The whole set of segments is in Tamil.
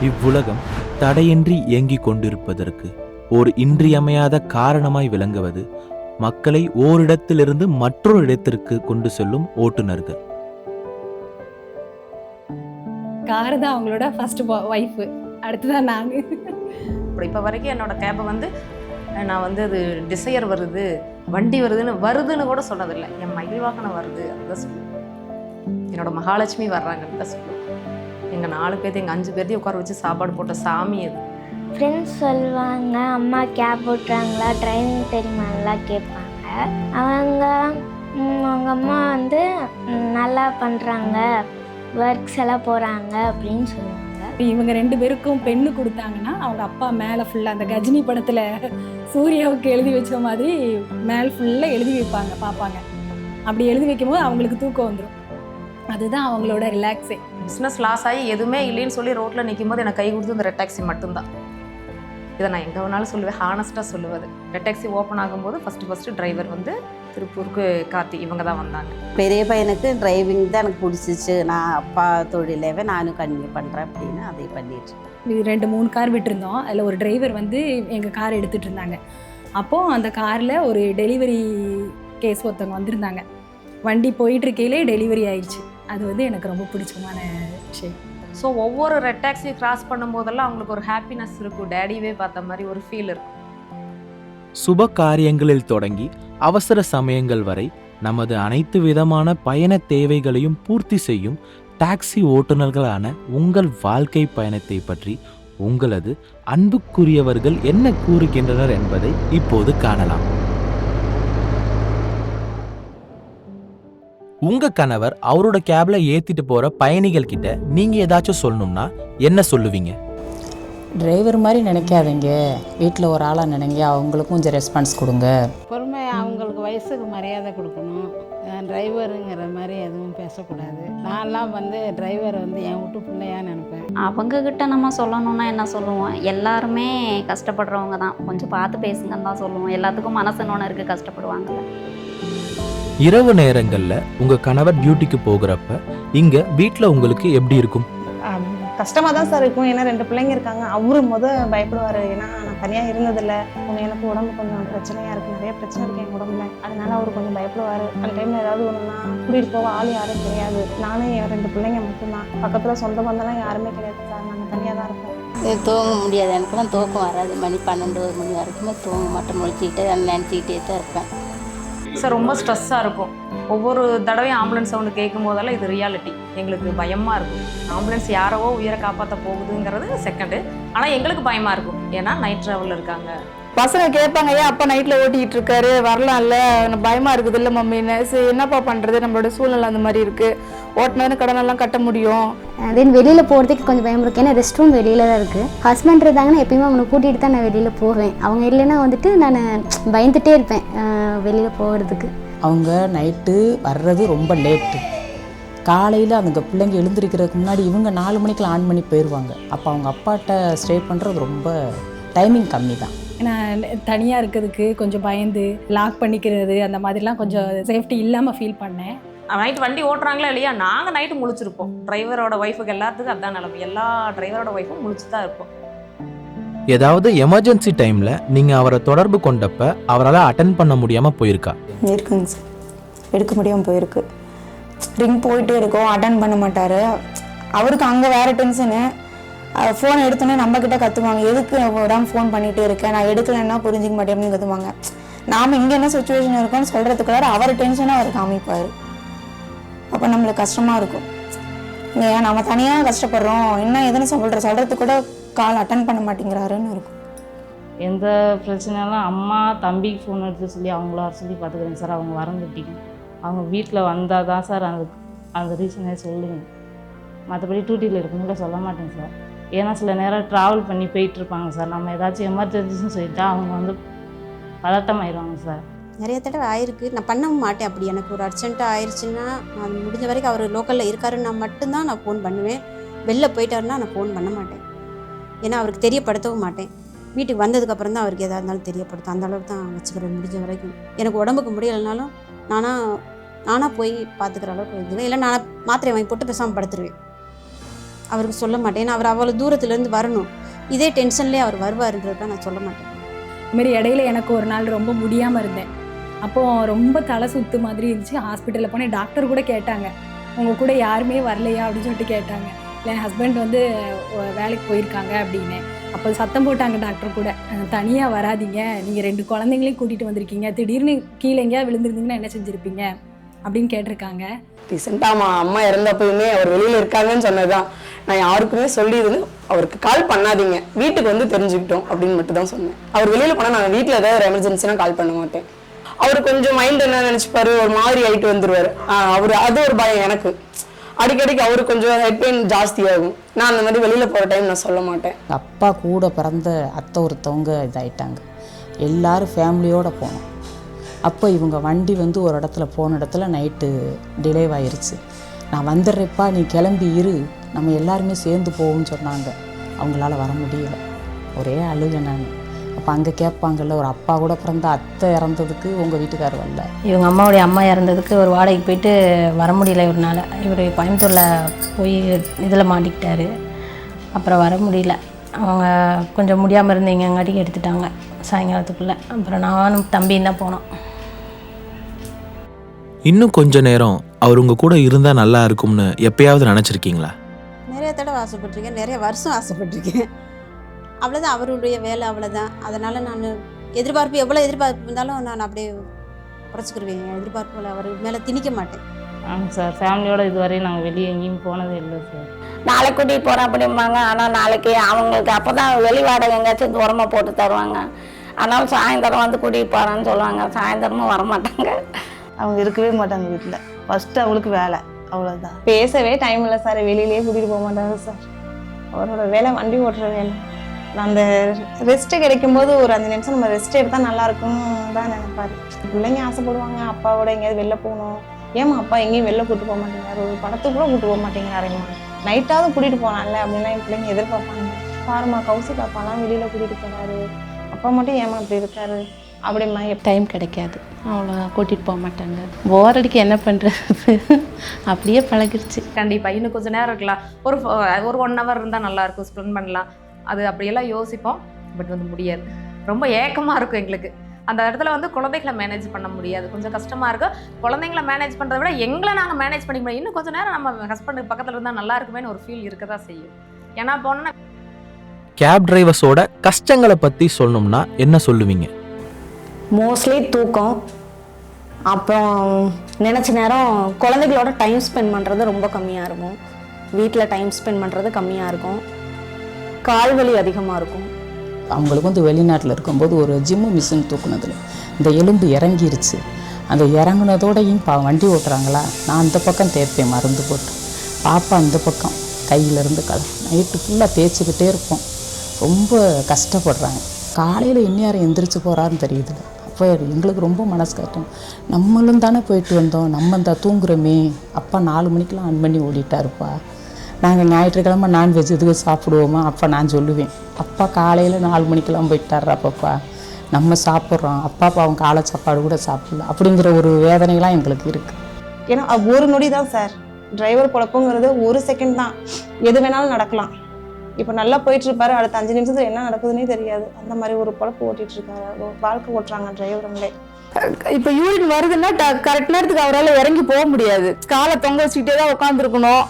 இவ்வுலகம் தடையின்றி இயங்கிக் கொண்டிருப்பதற்கு ஓர் இன்றியமையாத காரணமாய் விளங்குவது மக்களை ஓரிடத்திலிருந்து மற்றொரு இடத்திற்கு கொண்டு செல்லும் ஓட்டுநர்கள். கார் தான் அவங்களோட ஃபர்ஸ்ட் ஒய்ஃபு, அடுத்துதான் நான். இப்போ வரைக்கும் என்னோட கேபை வந்து நான் வந்து அது டிசையர் வருது, வண்டி வருதுன்னு கூட சொன்னதில்லை. என் மயில் வாகனம் வருது அதுதான் சொல்லுவேன். என்னோட மகாலட்சுமி வர்றாங்கன்னு தான் சொல்லுவேன். எங்கள் 4 பேர்த்து எங்கள் 5 பேர்த்தையும் உட்கார வச்சு சாப்பாடு போட்ட சாமி அது. ஃப்ரெண்ட்ஸ் சொல்லுவாங்க, அம்மா கேப் ஓட்டுறாங்களா, டிரைவிங் தெரியுமாலாம் கேட்பாங்க. அவங்க அம்மா வந்து நல்லா பண்ணுறாங்க, ஒர்க்ஸ் எல்லாம் போகிறாங்க அப்படின்னு சொல்லுவாங்க. இவங்க 2 பேருக்கும் பெண்ணு கொடுத்தாங்கன்னா அவங்க அப்பா மேலே ஃபுல்லாக அந்த கஜினி படத்தில் சூர்யாவுக்கு எழுதி வச்ச மாதிரி மேலே ஃபுல்லாக எழுதி வைப்பாங்க, பார்ப்பாங்க. அப்படி எழுதி வைக்கும் போது அவங்களுக்கு தூக்கம் வந்துடும். அதுதான் அவங்களோட ரிலாக்ஸே. பிஸ்னஸ் லாஸ் ஆகி எதுவுமே இல்லைன்னு சொல்லி ரோட்டில் நிற்கும் போது எனக்கு கை கொடுத்து இந்த ரெட் டாக்ஸி மட்டும்தான். இதை நான் எங்கே வேணாலும் சொல்லுவேன், ஹானஸ்ட்டாக சொல்லுவது. ரெட் டாக்ஸி ஓப்பன் ஆகும்போது ஃபஸ்ட்டு டிரைவர் வந்து திருப்பூருக்கு கார்த்தி இவங்க தான் வந்தாங்க. பெரிய பையனுக்கு டிரைவிங் தான் எனக்கு பிடிச்சிச்சு. நான் அப்பா தொழிலவே நானும் கன்டினியூ பண்ணுறேன் அப்படின்னு அதை பண்ணிட்டு 2-3 கார் விட்டுருந்தோம். அதில் ஒரு டிரைவர் வந்து எங்கள் கார் எடுத்துகிட்டு இருந்தாங்க. அப்போது அந்த காரில் ஒரு டெலிவரி கேஸ் ஒருத்தவங்க வந்திருந்தாங்க. வண்டி போயிட்டுருக்கையிலே டெலிவரி ஆயிடுச்சு. அது வந்து எனக்கு ரொம்ப பிடிச்சமான விஷயம். ஸோ ஒவ்வொரு ரெட் டாக்ஸி கிராஸ் பண்ணும்போதெல்லாம் அவங்களுக்கு ஒரு ஹாப்பினஸ் இருக்கும். டேடியவே பார்த்த மாதிரி ஒரு ஃபீல் இருக்கும். சுப காரியங்களில் தொடங்கி அவசர சமயங்கள் வரை நமது அனைத்து விதமான பயண தேவைகளையும் பூர்த்தி செய்யும் டாக்ஸி ஓட்டுநர்களான உங்கள் வாழ்க்கை பயணத்தை பற்றி உங்களது அன்புக்குரியவர்கள் என்ன கூறுகின்றனர் என்பதை இப்போது காணலாம். உங்க கணவர் அவரோட கேப்ல ஏத்திட்டு போற பயணிகள் கிட்ட நீங்க ஏதாச்சும் சொல்லணும்னா என்ன சொல்லுவீங்க? டிரைவர் மாதிரி நினைக்காதீங்க, வீட்டில் ஒரு ஆளாக நினைங்க, அவங்களுக்கும் கொஞ்சம் ரெஸ்பான்ஸ் கொடுங்க. பொறுமை, அவங்களுக்கு வயசுக்கு மரியாதை கொடுக்கணும். டிரைவருங்கிற மாதிரி எதுவும் பேசக்கூடாது. நான்லாம் வந்து டிரைவர் வந்து என் வீட்டு பிள்ளையா நினைப்பேன். அவங்கக்கிட்ட நம்ம சொல்லணும்னா என்ன சொல்லுவோம், எல்லாருமே கஷ்டப்படுறவங்க தான், கொஞ்சம் பார்த்து பேசுங்கன்னு தான் சொல்லுவோம். எல்லாத்துக்கும் மனசுன்னு ஒன்று இருக்குது, கஷ்டப்படுவாங்கல்ல. இரவு நேரங்கள்ல உங்க கணவர் டியூட்டிக்கு போகிறப்ப இங்க வீட்டில் உங்களுக்கு எப்படி இருக்கும்? கஷ்டமாக தான் சார் இருக்கும். ஏன்னா 2 பிள்ளைங்க இருக்காங்க. அவரு பயப்படுவார். ஏன்னா நான் தனியாக இருந்ததில்லை. எனக்கு உடம்பு கொஞ்சம் பிரச்சனையாக இருக்குது, நிறைய பிரச்சனை இருக்குது என் உடம்புல. அதனால அவர் கொஞ்சம் பயப்படுவார். அந்த டைமில் ஏதாவது ஒன்றுனா கூட்டிகிட்டு போக ஆள் யாரும் கிடையாது. நானும் என் 2 பிள்ளைங்க மட்டும்தான். பக்கத்தில் சொந்த பந்தம்லாம் யாருமே கிடையாது சார். நாங்கள் தனியாக தான் இருக்கோம். தூங்க முடியாது, எனக்குலாம் தூக்கம் வராது. மணி 12-1 மணி வரைக்குமே தூங்க மட்டும் முடிச்சுக்கிட்டு நினச்சிக்கிட்டே தான் இருப்பேன் சார். ரொம்ப ஸ்ட்ரெஸ்ஸாக இருக்கும். ஒவ்வொரு தடவையும் ஆம்புலன்ஸ் சவுண்டு கேட்கும் போதெல்லாம் இது ரியாலிட்டி. எங்களுக்கு பயமாக இருக்கும். ஆம்புலன்ஸ் யாரவோ உயிரை காப்பாற்ற போகுதுங்கிறது செகண்டு. ஆனால் எங்களுக்கு பயமாக இருக்கும். ஏன்னா நைட் ட்ராவலில் இருக்காங்க. பசங்க கேட்பாங்க, ஏன் அப்பா நைட்டில் ஓட்டிக்கிட்டு இருக்காரு, வரலாம்ல, பயமாக இருக்குது இல்லை மம்மின்னு. சரி என்னப்பா பண்ணுறது, நம்மளோட சூழ்நிலை அந்த மாதிரி இருக்குது. ஓட்டினாலும் கடனெல்லாம் கட்ட முடியும். தென் வெளியில் போகிறதுக்கு கொஞ்சம் பயம் இருக்குது. ஏன்னா ரெஸ்ட் ரூம் வெளியில் தான் இருக்குது. ஹஸ்பண்ட் இருந்தாங்கன்னா எப்பயுமே அவனை கூட்டிகிட்டு தான் நான் வெளியில் போவேன். அவங்க இல்லைன்னா வந்துட்டு நான் பயந்துகிட்டே இருப்பேன் வெளியில் போகிறதுக்கு. அவங்க நைட்டு வர்றது ரொம்ப லேட்டு. காலையில் அந்த பிள்ளைங்க எழுந்திருக்கிறதுக்கு முன்னாடி இவங்க 4 மணிக்கெலாம் ஆன் பண்ணி போயிடுவாங்க. அப்போ அவங்க அப்பாட்ட ஸ்டே பண்ணுறது ரொம்ப டைமிங் கம்மி தான். நான் தனியாக இருக்கிறதுக்கு கொஞ்சம் பயந்து லாக் பண்ணிக்கிறது அந்த மாதிரிலாம் கொஞ்சம் சேஃப்டி இல்லாமல் ஃபீல் பண்ணேன். நைட்டு வண்டி ஓட்டுறாங்களா இல்லையா, நாங்கள் நைட்டு முழிச்சிருப்போம். டிரைவரோட ஒய்ஃபுக்கு எல்லாத்துக்கும் அதுதான் நிலைமை. எல்லா டிரைவரோட ஒய்ஃபும் முழிச்சு தான் இருப்போம். ஏதாவது எமர்ஜென்சி டைம்ல நீங்க அவரை தொடர்பு கொண்டப்ப அவரால் அட்டென்ட் பண்ண முடியாம போயிருக்கா? இருக்குங்க சார், எடுக்க முடியாமல் போயிருக்கு. ரிங் போயிட்டே இருக்கும், அட்டன் பண்ண மாட்டார். அவருக்கு அங்கே வேறு டென்ஷனு. ஃபோன் எடுத்தோன்னே நம்மக்கிட்ட கற்றுவாங்க, எதுக்கு விடாமல் ஃபோன் பண்ணிகிட்டே இருக்கேன், நான் எடுக்கலைன்னா புரிஞ்சிக்க மாட்டேன் அப்படின்னு கற்றுவாங்க. நாம் இங்கே என்ன சுச்சுவேஷன் இருக்கோன்னு சொல்கிறதுக்குள்ளார அவர் டென்ஷனாக அவர் காமிப்பார். அப்போ நம்மளுக்கு கஷ்டமாக இருக்கும். இங்கே நம்ம தனியாக கஷ்டப்படுறோம், என்ன எதுன்னு சொல்கிறதுக்கு கூட கால் அட்டன் பண்ண மாட்டேங்கிறாருன்னு இருக்கும். எந்த பிரச்சனைலாம் அம்மா தம்பிக்கு ஃபோன் எடுத்து சொல்லி அவங்கள வர சொல்லி பார்த்துக்கிறேங்க சார். அவங்க வரந்துட்டீங்க, அவங்க வீட்டில் வந்தால் தான் சார் அந்த ரீசனே சொல்லுங்க. மற்றபடி டியூட்டியில் இருக்குன்னு சொல்ல மாட்டேங்க சார். ஏன்னா சில நேரம் ட்ராவல் பண்ணி போயிட்டுருப்பாங்க சார். நம்ம ஏதாச்சும் எமர்ஜென்சின்னு சொல்லிட்டா அவங்க வந்து பதட்டமாயிடுவாங்க சார். நிறைய தடவை ஆயிருக்கு. நான் பண்ணவும் மாட்டேன். அப்படி எனக்கு ஒரு அர்ஜென்ட்டாக ஆயிடுச்சுன்னா நான் முடிஞ்ச வரைக்கும் அவர் லோக்கலில் இருக்காருன்னா மட்டும்தான் நான் ஃபோன் பண்ணுவேன். வெளில போயிட்டாருன்னா நான் ஃபோன் பண்ண மாட்டேன். ஏன்னா அவருக்கு தெரியப்படுத்தவும் மாட்டேன். வீட்டுக்கு வந்ததுக்கப்புறம் தான் அவருக்கு எதாக இருந்தாலும் தெரியப்படுத்தும். அந்த அளவுக்கு தான் வச்சுக்கிறேன் முடிஞ்ச வரைக்கும். எனக்கு உடம்புக்கு முடியலைனாலும் நானாக போய் பார்த்துக்கிற அளவுக்கு இருக்குது. இல்லை நான் மாத்திரை வாங்கி போட்டு பேசாமல் படுத்துருவேன். அவருக்கு சொல்ல மாட்டேன். ஏன்னா அவர் அவ்வளோ தூரத்துலேருந்து வரணும், இதே டென்ஷன்லேயே அவர் வருவாருன்றதுதான் நான் சொல்ல மாட்டேன். இதுமாரி இடையில எனக்கு ஒரு நாள் ரொம்ப முடியாமல் இருந்தேன். அப்போது ரொம்ப தலை சுத்து மாதிரி இருந்துச்சு. ஹாஸ்பிட்டலில் போனேன். டாக்டர் கூட கேட்டாங்க, உங்கள் கூட யாருமே வரலையா அப்படின்னு சொல்லிட்டு கேட்டாங்க. இல்லை, என் ஹஸ்பண்ட் வந்து வேலைக்கு போயிருக்காங்க அப்படின்னு. அப்போ சத்தம் போட்டாங்க டாக்டர் கூட, தனியாக வராதிங்க, நீங்கள் 2 குழந்தைங்களையும் கூட்டிகிட்டு வந்திருக்கீங்க, திடீர்னு கீழே எங்கேயா விழுந்திருந்தீங்கன்னா என்ன செஞ்சுருப்பீங்க அப்படின்னு கேட்டிருக்காங்க. ரீசெண்டாக அம்மா இறந்தப்பயுமே அவர் வெளியில் இருக்காங்கன்னு சொன்னதுதான். நான் யாருக்குமே சொல்லிடுன்னு அவருக்கு கால் பண்ணாதீங்க, வீட்டுக்கு வந்து தெரிஞ்சுக்கிட்டோம் அப்படின்னு மட்டும் தான் சொன்னேன். அவர் வெளியில் போனால் நான் வீட்டில் ஏதாவது ஒரு எமர்ஜென்சினா கால் பண்ண மாட்டேன். அவர் கொஞ்சம் மைண்ட் என்ன நினச்சிப்பாரு, ஒரு மாதிரி ஆகிட்டு வந்துடுவார். அவர் அது ஒரு பயம் எனக்கு. அடிக்கடிக்கு அவருக்கு கொஞ்சம் ஹெட் பெயின் ஜாஸ்தியாகும். நான் அந்த மாதிரி வெளியில் போகிற டைம் நான் சொல்ல மாட்டேன். அப்பா கூட பிறந்த அத்தை ஒருத்தவங்க இதாயிட்டாங்க. எல்லாரும் ஃபேமிலியோடு போனோம். அப்போ இவங்க வண்டி வந்து ஒரு இடத்துல போன இடத்துல நைட்டு டிலே ஆயிருச்சு. நான் வந்துடுறேப்பா, நீ கிளம்பி இரு, நம்ம எல்லாருமே சேர்ந்து போவோம்னு சொன்னாங்க. அவங்களால வர முடியல. ஒரே அழுக நான். அப்போ அங்கே கேட்பாங்கல்ல, ஒரு அப்பா கூட பிறந்த அத்தை இறந்ததுக்கு உங்கள் வீட்டுக்காரர் வரல. இவங்க அம்மாவுடைய அம்மா இறந்ததுக்கு ஒரு வாடகைக்கு போயிட்டு வர முடியல இவரால். இவர் கோயம்புத்தூரில் போய் இதில் மாட்டிக்கிட்டாரு. அப்புறம் வர முடியல. அவங்க கொஞ்சம் முடியாமல் இருந்தீங்கங்காட்டிக்கு எடுத்துட்டாங்க சாயங்காலத்துக்குள்ளே. அப்புறம் நானும் தம்பியும் தான் போனோம். இன்னும் கொஞ்ச நேரம் அவர் உங்க கூட இருந்தா நல்லா இருக்கும்னு எப்பயாவது நினைச்சிருக்கீங்களா? நிறைய தடவை ஆசைப்பட்டிருக்கேன், நிறைய வருஷம் ஆசைப்பட்டிருக்கேன். அவ்வளோதான், அவருடைய வேலை அவ்வளோதான். அதனால் நான் எதிர்பார்ப்பு எவ்வளோ எதிர்பார்ப்பு இருந்தாலும் நான் அப்படியே குறைச்சிக்கிருவேன். எதிர்பார்ப்புகளை அவர் மேலே திணிக்க மாட்டேன். ஆமாம் சார், ஃபேமிலியோட இதுவரையும் நாங்கள் வெளியே எங்கேயும் போனதே இல்லை சார். நாளைக்கு கூட்டிகிட்டு போகிறேன் அப்படிம்பாங்க. ஆனால் நாளைக்கு அவங்களுக்கு அப்போ தான் வெளி வாடகை எங்கேயாச்சும் தூரமாக போட்டு தருவாங்க. ஆனாலும் சாயந்தரம் வந்து கூட்டிகிட்டு போகிறான்னு சொல்லுவாங்க. சாயந்தரமும் வரமாட்டாங்க. அவங்க இருக்கவே மாட்டாங்க வீட்டில். ஃபஸ்ட்டு அவங்களுக்கு வேலை, அவ்வளோதான். பேசவே டைம் இல்லை சார். வெளியிலேயே கூட்டிகிட்டு போக மாட்டாங்க சார். அவரோட வேலை வண்டி ஓட்டுற வேலை. நான் அந்த ரெஸ்ட்டு கிடைக்கும்போது ஒரு 5 நிமிஷம் நம்ம ரெஸ்ட் எடுத்தால் நல்லாயிருக்கும்னு தான் நினைப்பாரு. பிள்ளைங்க ஆசைப்படுவாங்க அப்பாவோட எங்கேயாவது வெளில போகணும். ஏமா அப்பா எங்கேயும் வெளில கூப்பிட்டு போக மாட்டேங்கிறாரு, ஒரு படத்துக்கு கூட கூப்பிட்டு போக மாட்டேங்கிறாருமா, நைட்டாவது கூட்டிகிட்டு போனான்ல அப்படின்லாம் என் பிள்ளைங்க எதிர்பார்ப்பாங்க. பாருமா கௌசிக் அப்பாலாம் வெளியில் கூட்டிகிட்டு போனாரு, அப்பா மட்டும் ஏமா இப்படி இருக்காரு அப்படிமா. டைம் கிடைக்காது, அவ்வளோ கூட்டிகிட்டு போக மாட்டாங்க. போர் அடிக்க என்ன பண்ணுறது, அப்படியே பழகிடுச்சு. கண்டிப்பாக இன்னும் கொஞ்சம் நேரம் இருக்கலாம், ஒரு 1 hour இருந்தால் நல்லாயிருக்கும், ஸ்பெண்ட் பண்ணலாம், அது அப்படியெல்லாம் யோசிப்போம். பட் வந்து முடியாது, ரொம்ப ஏக்கமாக இருக்கும் எங்களுக்கு. அந்த இடத்துல வந்து குழந்தைகளை மேனேஜ் பண்ண முடியாது, கொஞ்சம் கஷ்டமாக இருக்கும். குழந்தைங்களை மேனேஜ் பண்ணுறத விட எங்களை நாங்கள் மேனேஜ் பண்ணிக்க முடியும். இன்னும் கொஞ்சம் நேரம் நம்ம ஹஸ்பண்டுக்கு பக்கத்தில் இருந்தால் நல்லா இருக்குமேனு ஒரு ஃபீல் இருக்க தான் செய்யும். ஏன்னா போனோன்னா கேப் டிரைவர்ஸோட கஷ்டங்களை பற்றி சொல்லணும்னா என்ன சொல்லுவீங்க? மோஸ்ட்லி தூக்கம், அப்புறம் நினச்ச நேரம் குழந்தைகளோட டைம் ஸ்பெண்ட் பண்ணுறது ரொம்ப கம்மியாக இருக்கும். வீட்டில் டைம் ஸ்பெண்ட் பண்ணுறது கம்மியாக இருக்கும். கால்வலி அதிகமாக இருக்கும். அவங்களுக்கு வந்து வெளிநாட்டில் இருக்கும்போது ஒரு ஜிம்மு மிஷின் தூக்குனதில் இந்த எலும்பு இறங்கிருச்சு. அந்த இறங்குனதோடையும் வண்டி ஓட்டுறாங்களா, நான் அந்த பக்கம் தேய்ப்பேன் மருந்து போட்டு, பாப்பா அந்த பக்கம் கையிலேருந்து நைட்டு ஃபுல்லாக தேய்ச்சிக்கிட்டே இருப்போம். ரொம்ப கஷ்டப்படுறாங்க. காலையில் இந்நேரம் எந்திரிச்சு போகிறாருன்னு தெரியுது. அப்போ எங்களுக்கு ரொம்ப மனசு கஷ்டம். நம்மளும் தானே போயிட்டு வந்தோம், நம்ம இந்த தூங்குறோமே, அப்பா 4 மணிக்கெலாம் ஆன் பண்ணி ஓடிட்டாருப்பா. நாங்கள் ஞாயிற்றுக்கிழமை நான்வெஜ் எதுவும் சாப்பிடுவோமா, அப்போ நான் சொல்லுவேன், அப்பா காலையில் 4 மணிக்கெல்லாம் போயிட்டார் அப்பப்பா, நம்ம சாப்பிட்றோம், அப்பா அவங்க காலை சாப்பாடு கூட சாப்பிடல அப்படிங்கிற ஒரு வேதனைலாம் எங்களுக்கு இருக்குது. ஏன்னா ஒரு நொடி தான் சார் டிரைவர் பொழப்புங்கிறது, 1 செகண்ட் தான், எது வேணாலும் நடக்கலாம். இப்போ நல்லா போயிட்டு இருப்பாரு, அடுத்த 5 நிமிஷத்துல என்ன நடக்குதுன்னே தெரியாது. அந்த மாதிரி ஒரு பொழப்பு ஓட்டிட்டு இருக்காரு, வாழ்க்கை ஓட்டுறாங்க டிரைவருங்களே. இப்போ யூரின் வருதுன்னா கரெக்ட் நேரத்துக்கு அவரால் இறங்கி போக முடியாது. காலை தொங்க வச்சுக்கிட்டே தான் உட்காந்துருக்கணும்.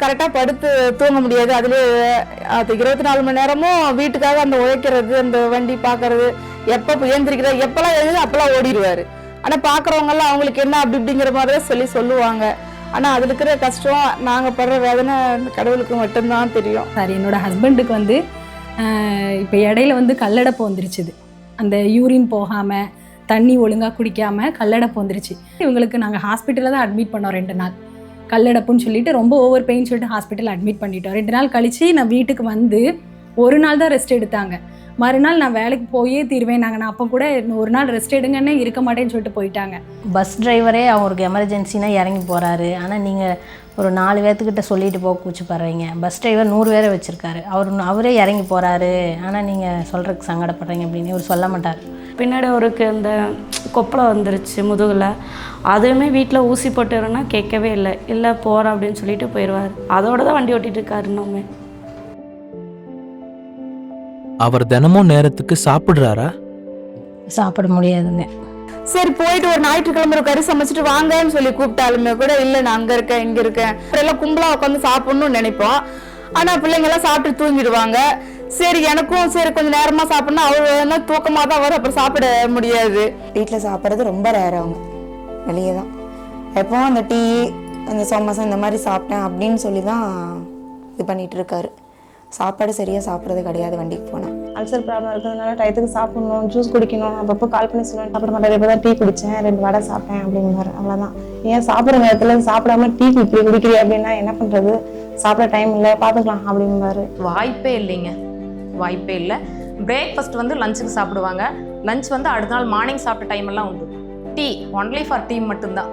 கரெக்டாக படுத்து தூங்க முடியாது. அதுலேயே அது 24 மணி நேரமும் வீட்டுக்காக அந்த உழைக்கிறது, அந்த வண்டி பார்க்கறது, எப்போ எழுந்திரிக்கிறது, எப்போல்லாம் எழுந்து அப்போல்லாம் ஓடிடுவார். ஆனால் பார்க்குறவங்கெல்லாம் அவங்களுக்கு என்ன அப்படி இப்படிங்கிற மாதிரி தான் சொல்லுவாங்க. ஆனால் அதில் இருக்கிற கஷ்டம், நாங்கள் படுற வேதனை கடவுளுக்கு மட்டும்தான் தெரியும். சார், என்னோட ஹஸ்பண்டுக்கு வந்து இப்போ இடையில வந்து கல்லடைப்பு வந்துருச்சுது. அந்த யூரின் போகாமல், தண்ணி ஒழுங்காக குடிக்காமல் கல்லடைப்பு வந்துருச்சு. இவங்களுக்கு நாங்கள் ஹாஸ்பிட்டலில் தான் அட்மிட் பண்ணோம் 2 நாள். கல்லடைப்புன்னு சொல்லிட்டு ரொம்ப ஓவர் பெயின் சொல்லிட்டு ஹாஸ்பிட்டல் அட்மிட் பண்ணிட்டோம். 2 நாள் கழித்து நான் வீட்டுக்கு வந்து 1 நாள் தான் ரெஸ்ட் எடுத்தாங்க. மறுநாள் நான் வேலைக்கு போயே தீருவேன் நாங்கள். நான் அப்போ கூட 1 நாள் ரெஸ்ட் எடுங்கன்னு இருக்க மாட்டேன்னு சொல்லிட்டு போயிட்டாங்க. பஸ் டிரைவரே அவருக்கு எமர்ஜென்சினா இறங்கி போகிறாரு. ஆனால் நீங்கள் ஒரு 4 பேர்த்துக்கிட்ட சொல்லிட்டு போக கூச்சப்படுறீங்க. பஸ் டிரைவர் 100 பேரை வச்சுருக்காரு, அவரே இறங்கி போகிறாரு, ஆனால் நீங்கள் சொல்கிறதுக்கு சங்கடப்படுறீங்க அப்படின்னு இவர் சொல்ல மாட்டார். பின்னாடி அவருக்கு இந்த கொப்பளை வந்துருச்சு முதுகில். அதுவுமே வீட்டில் ஊசி போட்டுருன்னா கேட்கவே இல்லை, இல்லை போகிறேன் அப்படின்னு சொல்லிட்டு போயிடுவார். அதோட தான் வண்டி ஓட்டிகிட்டு இருக்காரு இன்னுமே. அவர் தினமும் நேரத்துக்கு சாப்பிட்றாரா? சாப்பிட முடியாதுங்க. சரி போயிட்டு ஒரு ஞாயிற்றுக்கிழமை ஒரு கறி சமைச்சிட்டு வாங்கன்னு சொல்லி கூப்பிட்டாலுமே கூட இல்லை நான் அங்கே இருக்கேன் இங்கே இருக்கேன் எல்லாம் கும்பலாக உட்காந்து சாப்பிட்ணுன்னு நினைப்போம். ஆனால் பிள்ளைங்கெல்லாம் சாப்பிட்டு தூங்கிடுவாங்க. சரி எனக்கும் சரி கொஞ்சம் நேரமாக சாப்பிட்னா அவ்வளோ தூக்கமாக தான் வரும், அப்புறம் சாப்பிட முடியாது. வீட்டில் சாப்பிட்றது ரொம்ப ரேர். அவங்க வெளியே தான் எப்போவும் அந்த டீ அந்த சமோசா இந்த மாதிரி சாப்பிட்டேன் அப்படின்னு சொல்லி தான் இது பண்ணிகிட்டு இருக்காரு. சாப்பாடு சரியாக சாப்பிட்றது கிடையாது வண்டிக்கு போனால். அல்சர் ப்ராப்ளம் இருக்கிறதுனால டயத்துக்கு சாப்பிடணும், ஜூஸ் குடிக்கணும். அப்பப்போ கால் பண்ணி சொல்லுவேன் சாப்பிட மாட்டேன், இப்போ தான் டீ குடித்தேன், 2 வடை சாப்பிட்டேன் அப்படிங்கிறாரு. அவ்வளோதான். ஏன் சாப்பிட்ற நேரத்தில் சாப்பிடாம டீ இப்படி குடிக்கிறீ அப்படின்னா என்ன பண்ணுறது, சாப்பிட டைம் இல்லை பார்த்துக்கலாம் அப்படிங்கிறாரு. வாய்ப்பே இல்லைங்க, வாய்ப்பே இல்லை. பிரேக்ஃபாஸ்ட் வந்து லஞ்சுக்கு சாப்பிடுவாங்க. லஞ்ச் வந்து அடுத்த நாள் மார்னிங் சாப்பிட்ட டைம் எல்லாம் உண்டு. டீ ஒன்லி ஃபார் டீ மட்டும்தான்.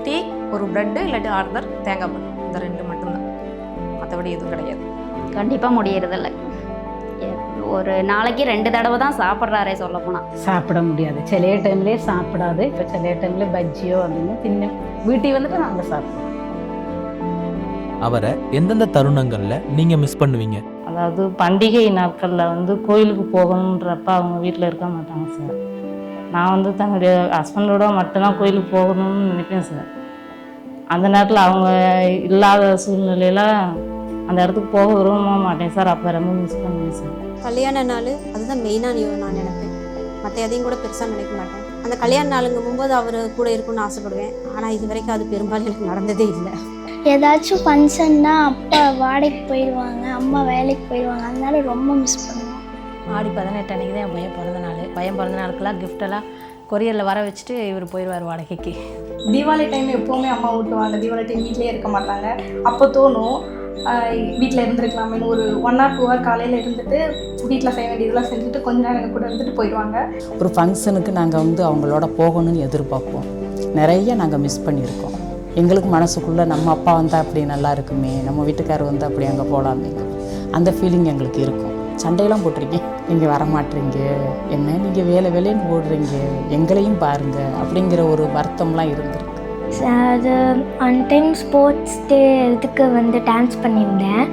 டீ, ஒரு ப்ரெட்டு இல்லாட்டி ஆர்டர் தேங்காய் பால், இந்த 2 மட்டும்தான். மற்றபடி எதுவும் கிடையாது. கண்டிப்பாக முடியறதில்ல. ஒரு நாளைக்கு 2 தடவை தான் சாப்பிட்றாரே சொல்ல போனால். சாப்பிட முடியாது, சில டைம்லேயே சாப்பிடாது. இப்போ சில டைமில் பஜ்ஜியோ அப்படின்னு தின்னு வீட்டுக்கு வந்துட்டு நாங்கள் சாப்பிடுவோம். அவரை எந்தெந்த தருணங்கள்ல நீங்க மிஸ் பண்ணுவீங்க? அதாவது பண்டிகை நாட்களில் வந்து கோயிலுக்கு போகணுன்றப்ப அவங்க வீட்டில் இருக்க மாட்டாங்க சார். நான் வந்து தன்னுடைய ஹஸ்பண்டோட மட்டும்தான் கோயிலுக்கு போகணும்னு நினைப்பேன் சார். அந்த நேரத்தில் அவங்க இல்லாத சூழ்நிலையில் அந்த இடத்துக்கு போக விரும்ப மாட்டேன் சார். அப்போ ரொம்ப மிஸ் பண்ணுவேன் சார். கல்யாண நாள் அதுதான் மெயினாக நான் நினைப்பேன். மற்ற எதையும் கூட பெருசாக நினைக்க மாட்டேன். அந்த கல்யாண நாளுங்கும் போது அவர் கூட இருக்குன்னு ஆசைப்படுவேன். ஆனால் இது வரைக்கும் அது பெரும்பாலும் எனக்கு நடந்ததே இல்லை. ஏதாச்சும் ஃபங்க்ஷன்னா அப்பா வாடகைக்கு போயிடுவாங்க, அம்மா வேலைக்கு போயிடுவாங்க, அதனால ரொம்ப மிஸ் பண்ணுவோம். ஆடி 18 அன்றைக்கி தான் என் பையன் பிறந்த நாள். பையன் பிறந்த நாளுக்கெல்லாம் கிஃப்டெல்லாம் கொரியரில் வர வச்சுட்டு இவர் போயிடுவார் வாடகைக்கு. தீபாவளி டைம் எப்போவுமே அம்மா ஊட்டுவாங்க. தீபாவளி டைம் வீட்டிலே இருக்க மாட்டாங்க. அப்போ தோணும் வீட்டில் இருந்துருக்கலாமேன்னு. ஒரு 1 or 2 hour காலையில் இருந்துட்டு வீட்டில் செய்ய வேண்டியதெல்லாம் செஞ்சுட்டு கொஞ்ச நேரம் எங்கள் கூட இருந்துட்டு போயிடுவாங்க. ஒரு ஃபங்க்ஷனுக்கு நாங்கள் வந்து அவங்களோட போகணும்னு எதிர்பார்ப்போம். நிறைய நாங்கள் மிஸ் பண்ணியிருக்கோம். எங்களுக்கு மனசுக்குள்ளே நம்ம அப்பா வந்தால் அப்படி நல்லா இருக்குமே, நம்ம வீட்டுக்காரர் வந்து அப்படி அங்கே போகலாமே, அந்த ஃபீலிங் எங்களுக்கு இருக்கும். சண்டையெல்லாம் போட்டிருக்கேன். நீங்கள் வரமாட்டீங்க, என்ன நீங்கள் வேலைன்னு ஓடுறீங்க, எங்களையும் பாருங்கள் அப்படிங்கிற ஒரு வருத்தம்லாம் இருந்திருக்கு. அது ஒன் டைம் ஸ்போர்ட்ஸ் டே இதுக்கு வந்து டான்ஸ் பண்ணியிருந்தேன்.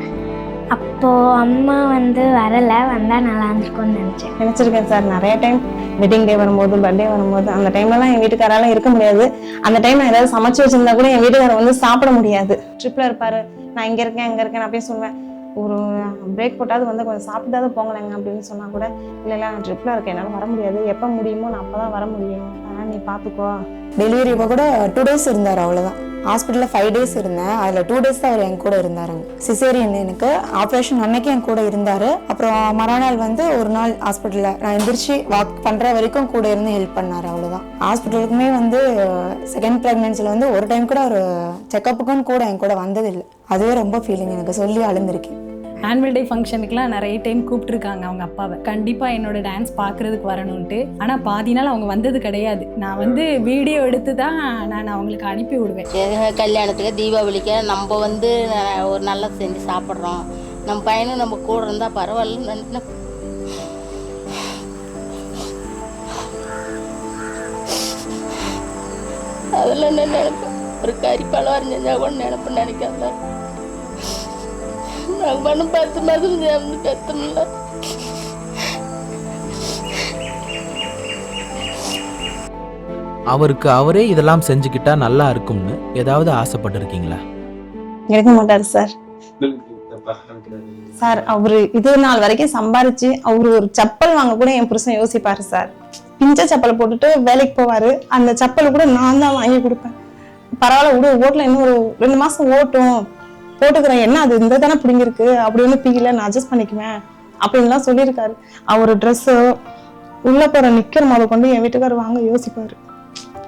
அப்போது அம்மா வந்து வரலை, வந்தால் நல்லா இருந்துருக்கும்னு நினச்சிருக்கேன் சார். நிறைய டைம் வெட்டிங் டே வரும்போது, பர்த்டே வரும்போது, அந்த டைம்லலாம் என் வீட்டுக்காரால இருக்க முடியாது. அந்த டைம் நான் ஏதாவது சமைச்சு வச்சிருந்தா கூட என் வீட்டுக்காரர் வந்து சாப்பிட முடியாது. ட்ரிப்பில் இருப்பார், நான் இங்கே இருக்கேன் நான் அப்படியே சொல்லுவேன். ஒரு பிரேக் போட்டாவது வந்து கொஞ்சம் சாப்பிட்டாவது போங்களேங்க அப்படின்னு சொன்னால் கூட இல்லை நான் ட்ரிப்பில் இருக்கேன், என்னால் வர முடியாது, எப்போ முடியுமோ நான் அப்போ தான் வர முடியும், அதனால் நீ பார்த்துக்கோ. டெலிவரி இப்போ கூட 2 days இருந்தார், அவ்வளோதான். ஹாஸ்பிட்டலில் 5 days இருந்தேன். அதில் 2 days தான் அவர் என் கூட இருந்தாருங்க. சிசேரியன் எனக்கு ஆப்ரேஷன் அன்னைக்கு என் கூட இருந்தார். அப்புறம் மறுநாள் வந்து ஒரு நாள் ஹாஸ்பிட்டலில் நான் எந்திரிச்சு வாக் பண்ணுற வரைக்கும் கூட இருந்து ஹெல்ப் பண்ணார், அவ்வளோதான். ஹாஸ்பிட்டலுக்குமே வந்து செகண்ட் ப்ரெக்னென்சியில் வந்து ஒரு டைம் கூட ஒரு செக்கப்புக்குன்னு கூட என் கூட வந்ததில்லை. அதுவே ரொம்ப ஃபீலிங், எனக்கு சொல்லி அழுந்திருக்கேன். ஆனுவல் டே ஃபங்க்ஷனுக்குலாம் நிறைய டைம் கூப்பிட்டுருக்காங்க அவங்க அப்பாவை, கண்டிப்பாக என்னோட டான்ஸ் பார்க்குறதுக்கு வரணுன்ட்டு. ஆனால் பாதி நாள் அவங்க வந்தது கிடையாது. நான் வந்து வீடியோ எடுத்து தான் நான் அவங்களுக்கு அனுப்பி விடுவேன். கல்யாணத்துக்கு தீபாவளிக்கு நம்ம வந்து ஒரு நல்லா செஞ்சு சாப்பிட்றோம், நம்ம பையனும் நம்ம கூட இருந்தால் பரவாயில்லன்னு நினைக்கிறேன். அதில் நான் நினைப்பேன், ஒரு கறி பலவாரம் செஞ்சால் கூட நினைப்பேன், நினைக்காத நாங்கள் பண்ணும் 10 மாதம் சேர்ந்து பெற்றோம்ல. அவருக்கு அவரே இதெல்லாம் செஞ்சுக்கிட்டா நல்லா இருக்கும்னு ஏதாவது ஆசைப்பட்டிருக்கீங்களா? இருக்க மாட்டார் சார். சார் அவரு இது நாள் வரைக்கும் சம்பாரிச்சு அவரு ஒரு செப்பல் வாங்க கூட என் புருஷன் யோசிப்பாரு சார். பிஞ்ச செப்பலை போட்டுட்டு வேலைக்கு போவாரு. அந்த செப்பலை கூட நான் தான் வாங்கி கொடுப்பேன். பரவாயில்ல விடு, ஓட்டல இன்னும் ஒரு 2 மாசம் ஓட்டும், போட்டுக்கிறேன், என்ன அது இந்த தானே பிடிங்கிருக்கு அப்படின்னு பிடிக்கல, நான் அட்ஜஸ்ட் பண்ணிக்குவேன் அப்படின்லாம் சொல்லியிருக்காரு. அவர் ட்ரெஸ்ஸு உள்ள போற நிக்கிற முத கொண்டு என் வீட்டுக்காரர் வாங்க யோசிப்பாரு.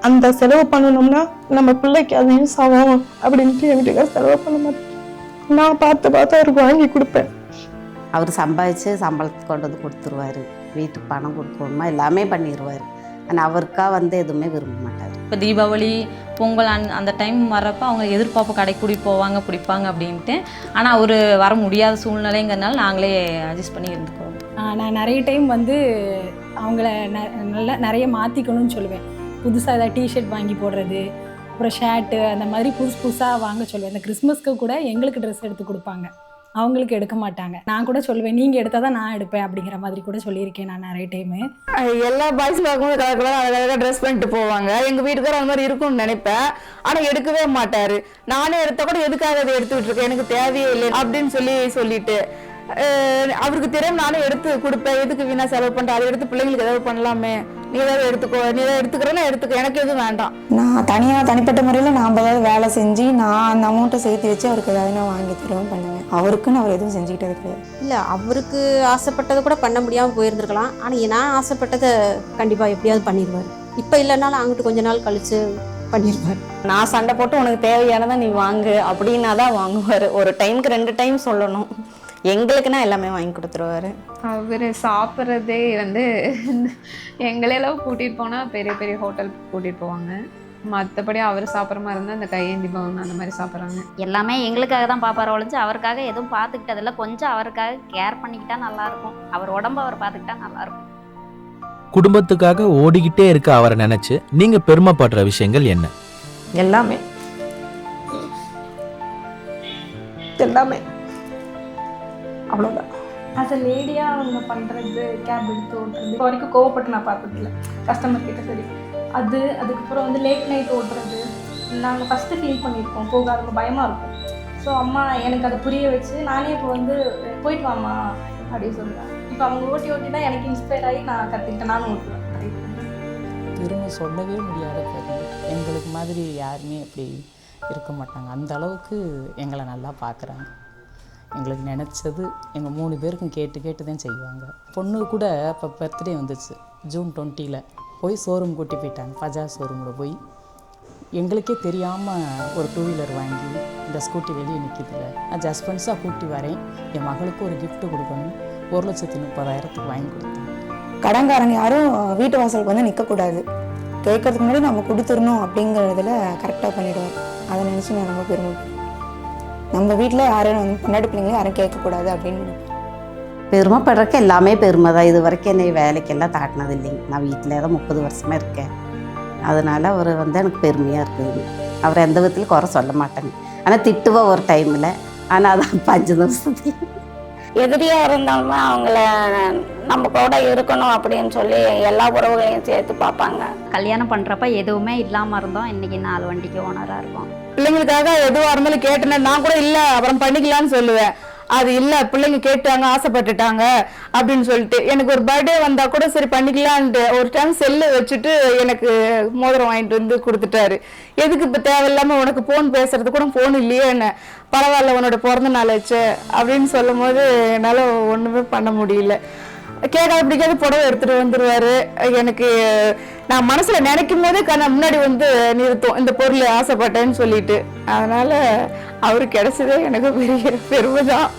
அந்த செலவு பண்ணணும்னா நம்ம பிள்ளைக்கு அது யூஸ் ஆகும் அப்படின்ட்டு என் வீட்டுக்காரர் செலவு பண்ண மாட்டேன். நான் பார்த்து அவருக்கு வாங்கி கொடுப்பேன். அவர் சம்பாதிச்சு சம்பளத்துக்கு கொண்டு வந்து கொடுத்துருவாரு. வீட்டுக்கு பணம் கொடுக்கணுமா எல்லாமே பண்ணிடுவார். ஆனால் அவருக்கா வந்து எதுவுமே விரும்ப மாட்டார். இப்போ தீபாவளி பொங்கல் அந்த டைம் வர்றப்போ அவங்க எதிர்பார்ப்பு கடைக்கு கூட்டிகிட்டு போவாங்க பிடிப்பாங்க அப்படின்ட்டு. ஆனால் அவர் வர முடியாத சூழ்நிலைங்கிறதுனால நாங்களே அட்ஜஸ்ட் பண்ணி இருந்துக்குவோம். நான் நிறைய டைம் வந்து அவங்கள நல்லா நிறைய மாற்றிக்கணும்னு சொல்லுவேன். புதுசாக ஏதாவது டிஷர்ட் வாங்கி போடுறது, அப்புறம் ஷர்ட்டு, அந்த மாதிரி புதுசாக வாங்க சொல்லுவேன். இந்த கிறிஸ்மஸ்க்கு கூட எங்களுக்கு ட்ரெஸ் எடுத்து கொடுப்பாங்க, அவங்களுக்கு எடுக்க மாட்டாங்க. நான் கூட சொல்லுவேன், நீங்கள் எடுத்தால் தான் நான் எடுப்பேன் அப்படிங்கிற மாதிரி கூட சொல்லியிருக்கேன் நான் நிறைய டைமு. எல்லா பாய்ஸும் பார்க்கும்போது கலக்கலாம் அழகாக ட்ரெஸ் பண்ணிட்டு போவாங்க. எங்கள் வீட்டுக்காரர் அந்த மாதிரி இருக்கும்னு நினைப்பேன், ஆனால் எடுக்கவே மாட்டார். நானே எடுத்தால் கூட எதுக்காக அதை எடுத்துக்கிட்டு இருக்கேன், எனக்கு தேவையே இல்லை அப்படின்னு சொல்லிட்டு அவருக்கு தெரியும். நானே எடுத்து கொடுப்பேன், எதுக்கு வீணா செலவு பண்ணிட்டு அதை எடுத்து பிள்ளைங்களுக்கு ஏதாவது பண்ணலாமே, நீ ஏதாவது எடுத்துக்கோ, நீ ஏதாவது எடுத்துக்கிறேன்னா எடுத்துக்கோ, எனக்கு எதுவும் வேண்டாம். நான் தனிப்பட்ட முறையில் நான் ஏதாவது வேலை செஞ்சு நான் அந்த அமௌண்ட்டை சேர்த்து வச்சு அவருக்கு ஏதாவது நான் வாங்கி தருவேன் பண்ணுவேன். அவருக்குன்னு அவர் எதுவும் செஞ்சுக்கிட்டது கிடையாது. இல்லை, அவருக்கு ஆசைப்பட்டதை கூட பண்ண முடியாமல் போயிருந்துருக்கலாம். ஆனால் நான் ஆசைப்பட்டதை கண்டிப்பாக எப்படியாவது பண்ணிடுவார். இப்போ இல்லைனாலும் அங்கிட்டு கொஞ்ச நாள் கழித்து பண்ணிடுவார். நான் சண்டை போட்டு உனக்கு தேவையானதை நீ வாங்கு அப்படின்னா தான் வாங்குவார். ஒரு டைமுக்கு 2 டைம் சொல்லணும். எங்களுக்குன்னா எல்லாமே வாங்கி கொடுத்துருவாரு. அவர் சாப்பிட்றதே வந்து எங்களெல்லாம் கூட்டிகிட்டு போனால் பெரிய பெரிய ஹோட்டல் கூட்டிகிட்டு போவாங்க. மற்றபடி அவர் சாப்பிட்ற மாதிரி இருந்தால் இந்த கையேந்தி பவன் அந்த மாதிரி சாப்பிட்றாங்க. எல்லாமே எங்களுக்காக தான் பார்ப்பார் ஒழிஞ்சு அவருக்காக எதுவும் பார்த்துக்கிட்டதில்ல. கொஞ்சம் அவருக்காக கேர் பண்ணிக்கிட்டா நல்லாயிருக்கும், அவர் உடம்பு அவர் பார்த்துக்கிட்டா நல்லாயிருக்கும். குடும்பத்துக்காக ஓடிக்கிட்டே இருக்க அவரை நினைச்சு நீங்க பெருமைப்படுற விஷயங்கள் என்ன? எல்லாமே அவ்வளோதான். ஆஸ் அ லேடியாக அவங்க பண்ணுறது, கேப் எடுத்து ஓட்டுறது, இப்போ வரைக்கும் கோவப்பட்டு நான் பார்த்ததில்ல கஸ்டமர் கிட்ட. சரி, அதுக்கப்புறம் வந்து லேட் நைட் ஓட்டுறது நாங்கள் ஃபஸ்ட்டு ஃபீல் பண்ணியிருக்கோம், போகாதவங்க பயமாக இருக்கும். ஸோ அம்மா எனக்கு அதை புரிய வச்சு நானே இப்போ வந்து போயிட்டு வாம்மா அப்படின்னு சொல்லுவேன். இப்போ அவங்க ஓட்டி தான் எனக்கு இன்ஸ்பயர் ஆகி நான் கற்றுக்கிட்டேன், நானும் ஓட்டுவேன். பெருமை சொல்லவே முடியாத பெருமை. எங்களுக்கு மாதிரி யாருமே அப்படி இருக்க மாட்டாங்க. அந்த அளவுக்கு எங்களை நல்லா பார்க்குறாங்க. எங்களுக்கு நினச்சது எங்கள் 3 பேருக்கும் கேட்டு தான் செய்வாங்க. பொண்ணு கூட இப்போ பர்த்டே வந்துச்சு ஜூன் 20 போய் ஷோரூம் கூட்டி போயிட்டாங்க. பஜாஜ் ஷோரூமில் போய் எங்களுக்கே தெரியாமல் ஒரு 2 வீலர் வாங்கி இந்த ஸ்கூட்டி வெளியே நிற்கிதுல, நான் ஜஸ்பென்ஸாக கூட்டி வரேன், என் மகளுக்கு ஒரு கிஃப்ட் கொடுக்கணும், 1,30,000 வாங்கி கொடுத்தேன். கடன்காரங்க யாரும் வீட்டு வாசலுக்கு வந்து நிற்கக்கூடாது, கேட்கறதுக்கு முன்னாடி நம்ம கொடுத்துடணும் அப்படிங்கிறதுல கரெக்டாக பண்ணிவிடுவோம். அதை நினச்சி நான் ரொம்ப பெருமை. நம்ம வீட்டில் யாரும் முன்னாடி பிள்ளைங்களும் யாரும் கேட்கக்கூடாது அப்படின்னு பெருமைப்படுறக்கு எல்லாமே பெருமை தான். இது வரைக்கும் என்னை வேலைக்கெல்லாம் தாட்டினது இல்லைங்க. நான் வீட்டில் தான் 30 வருஷமாக இருக்கேன். அதனால் அவர் வந்து எனக்கு பெருமையாக இருக்குது. அவர் எந்த விதத்துலையும் குறை சொல்ல மாட்டேங்க. ஆனால் திட்டுவா ஒரு டைமில், ஆனால் அதான் 5 வருஷத்துக்கு எதிரியாக இருந்தாலுமே அவங்கள நம்ம கூட இருக்கணும் அப்படின்னு சொல்லி எல்லா உறவுகளையும் சேர்த்து பார்ப்பாங்க. கல்யாணம் பண்ணுறப்ப எதுவுமே இல்லாமல் இருந்தோம், இன்றைக்கி 4 வண்டிக்கு ஓனராக இருக்கோம். பிள்ளைங்களுக்காக எதுவாக இருந்தாலும் கேட்டேன், நான் கூட இல்லை அப்புறம் பண்ணிக்கலான்னு சொல்லுவேன். அது இல்லை, பிள்ளைங்க கேட்டாங்க, ஆசைப்பட்டுட்டாங்க அப்படின்னு சொல்லிட்டு. எனக்கு ஒரு பர்த்டே வந்தால் கூட சரி பண்ணிக்கலான்ட்டு ஒரு டைம் செல்லு வச்சுட்டு எனக்கு மோதிரம் வாங்கிட்டு வந்து கொடுத்துட்டாரு. எதுக்கு இப்போ தேவையில்லாமல் உனக்கு ஃபோன் பேசுறது கூட ஃபோன் இல்லையே என்ன, பரவாயில்ல உன்னோட பிறந்த நாள் வச்சு அப்படின்னு சொல்லும் போது என்னால் ஒன்றுமே பண்ண முடியல. கேட்காத பிடிக்காத புடவை எடுத்துகிட்டு வந்துடுவார். எனக்கு நான் மனசில் நினைக்கும் போதே முன்னாடி வந்து நிறுத்தும் இந்த பொருள் ஆசைப்பட்டேன்னு சொல்லிட்டு. அதனால் அவரு கிடைச்சதே எனக்கு பெரிய பெருமை தான்.